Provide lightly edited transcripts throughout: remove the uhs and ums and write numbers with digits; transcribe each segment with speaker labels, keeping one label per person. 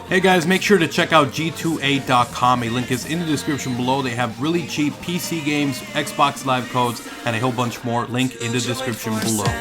Speaker 1: Hey guys, make sure to check out G2A.com. A link is in the description below. They have really cheap PC games, Xbox Live codes, and a whole bunch more. Link in the description below.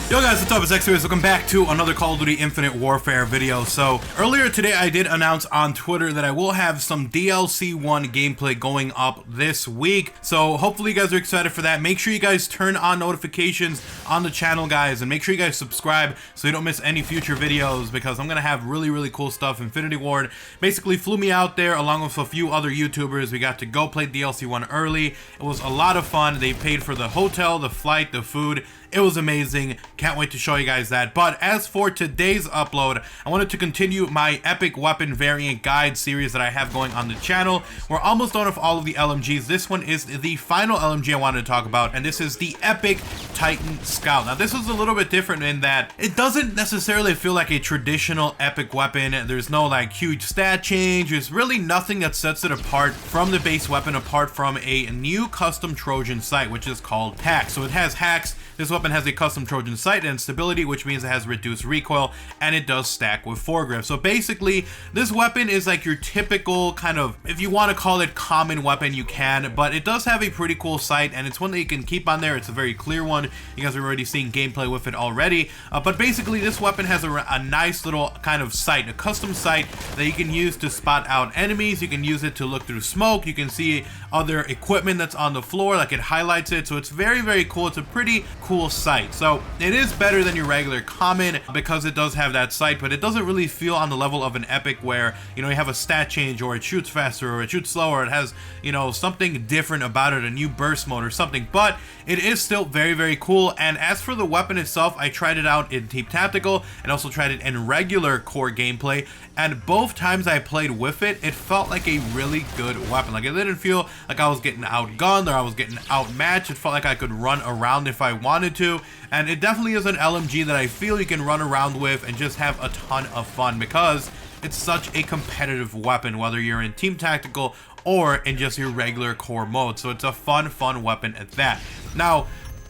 Speaker 1: Yo guys, what's up? It's XRAYZ. Welcome back to another Call of Duty Infinite Warfare video. So earlier today I did announce on Twitter that I will have some DLC 1 gameplay going up this week. So hopefully you guys are excited for that. Make sure you guys turn on notifications on the channel, guys, and make sure you guys subscribe so you don't miss any future videos, because I'm gonna have really cool stuff. Infinity Ward basically flew me out there along with a few other YouTubers. We got to go play DLC 1 early. It was a lot of fun. They paid for the hotel, the flight, the food. It was amazing. Can't wait to show you guys that. But as for today's upload, I wanted to continue my epic weapon variant guide series that I have going on the channel. We're almost done with all of the LMGs. This one is the final LMG I wanted to talk about, and this is the epic Titan Scout. Now this is a little bit different in that it doesn't necessarily feel like a traditional epic weapon. There's no like huge stat change. There's really nothing that sets it apart from the base weapon, apart from a new custom Trojan sight, which is called hacks. So it has hacks. This weapon has a custom Trojan sight and stability, which means it has reduced recoil, and it does stack with foregrip. So basically, this weapon is like your typical kind of, if you want to call it common weapon, you can, but it does have a pretty cool sight, and it's one that you can keep on there. It's a very clear one. You guys are already seeing gameplay with it already, but basically this weapon has a nice little kind of sight, a custom sight that you can use to spot out enemies. You can use it to look through smoke. You can see other equipment that's on the floor, like it highlights it. So it's very cool. It's a pretty cool sight. So it is better than your regular common because it does have that sight, but it doesn't really feel on the level of an epic where, you know, you have a stat change, or it shoots faster, or it shoots slower. It has, you know, something different about it, a new burst mode or something, but it is still very cool. And as for the weapon itself, I tried it out in Team Tactical and also tried it in regular core gameplay, and both times I played with it, it felt like a really good weapon. Like, it didn't feel like I was getting outgunned or I was getting outmatched. It felt like I could run around if I wanted to, and it definitely is an LMG that I feel you can run around with and just have a ton of fun, because it's such a competitive weapon, whether you're in Team Tactical or in just your regular core mode. So it's a fun weapon at that. Now,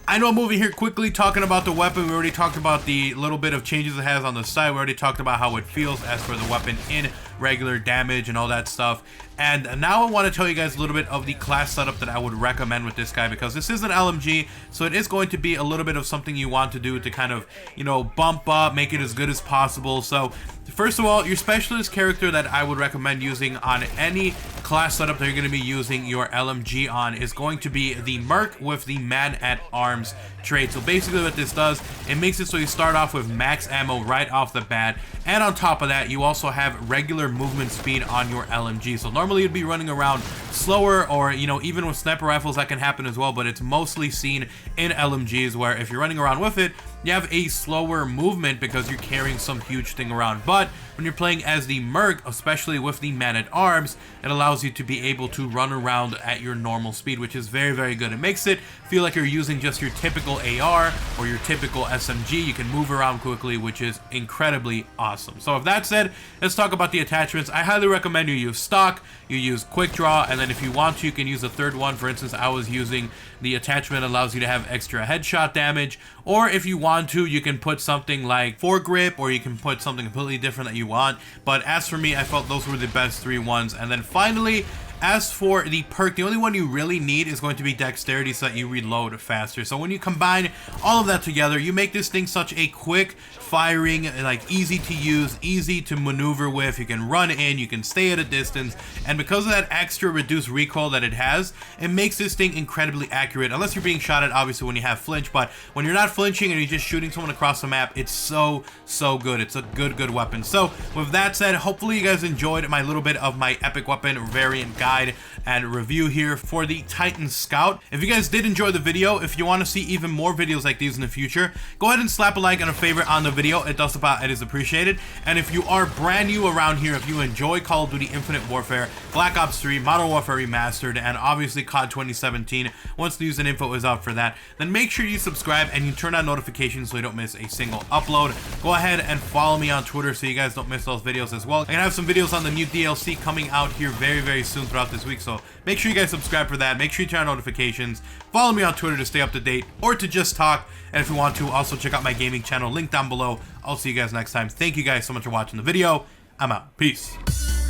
Speaker 1: I know I'm moving here quickly talking about the weapon. We already talked about the little bit of changes it has on the side. We already talked about how it feels as for the weapon in regular damage and all that stuff. And now I want to tell you guys a little bit of the class setup that I would recommend with this guy, because this is an LMG, so it is going to be a little bit of something you want to do to kind of, you know, bump up, make it as good as possible. So first of all, your specialist character that I would recommend using on any class setup that you're going to be using your LMG on is going to be the Merc with the Man-at-Arms trait. So basically what this does, it makes it so you start off with max ammo right off the bat, and on top of that you also have regular movement speed on your LMG. So normally you'd be running around slower, or, you know, even with sniper rifles that can happen as well, but it's mostly seen in LMGs where if you're running around with it, you have a slower movement because you're carrying some huge thing around. But when you're playing as the Merc, especially with the Man-at-Arms, it allows you to be able to run around at your normal speed, which is very good. It makes it feel like you're using just your typical AR or your typical SMG. You can move around quickly, which is incredibly awesome. So with that said, let's talk about the attachments. I highly recommend you use stock, you use quick draw, and then if you want to, you can use a third one. For instance, I was using the attachment that allows you to have extra headshot damage, or if you want to, you can put something like foregrip, or you can put something completely different that you want. But as for me, I felt those were the best three ones. And then finally, as for the perk, the only one you really need is going to be dexterity, so that you reload faster. So when you combine all of that together, you make this thing such a quick firing, like easy to use, easy to maneuver with. You can run in, you can stay at a distance, and because of that extra reduced recoil that it has, it makes this thing incredibly accurate, unless you're being shot at, obviously, when you have flinch. But when you're not flinching and you're just shooting someone across the map, it's so good. It's a good weapon. So with that said, hopefully you guys enjoyed my little bit of my epic weapon variant guide and review here for the Titan Scout. If you guys did enjoy the video, if you want to see even more videos like these in the future, go ahead and slap a like and a favorite on the video. It is appreciated. And if you are brand new around here, if you enjoy Call of Duty Infinite Warfare, Black Ops 3, Modern Warfare Remastered, and obviously COD 2017, once news and info is out for that, then make sure you subscribe and you turn on notifications so you don't miss a single upload. Go ahead and follow me on Twitter so you guys don't miss those videos as well. I'm gonna have some videos on the new DLC coming out here very soon throughout this week, so make sure you guys subscribe for that. Make sure you turn on notifications. Follow me on Twitter to stay up to date or to just talk. And if you want to, also check out my gaming channel, link down below. I'll see you guys next time. Thank you guys so much for watching the video. I'm out. Peace.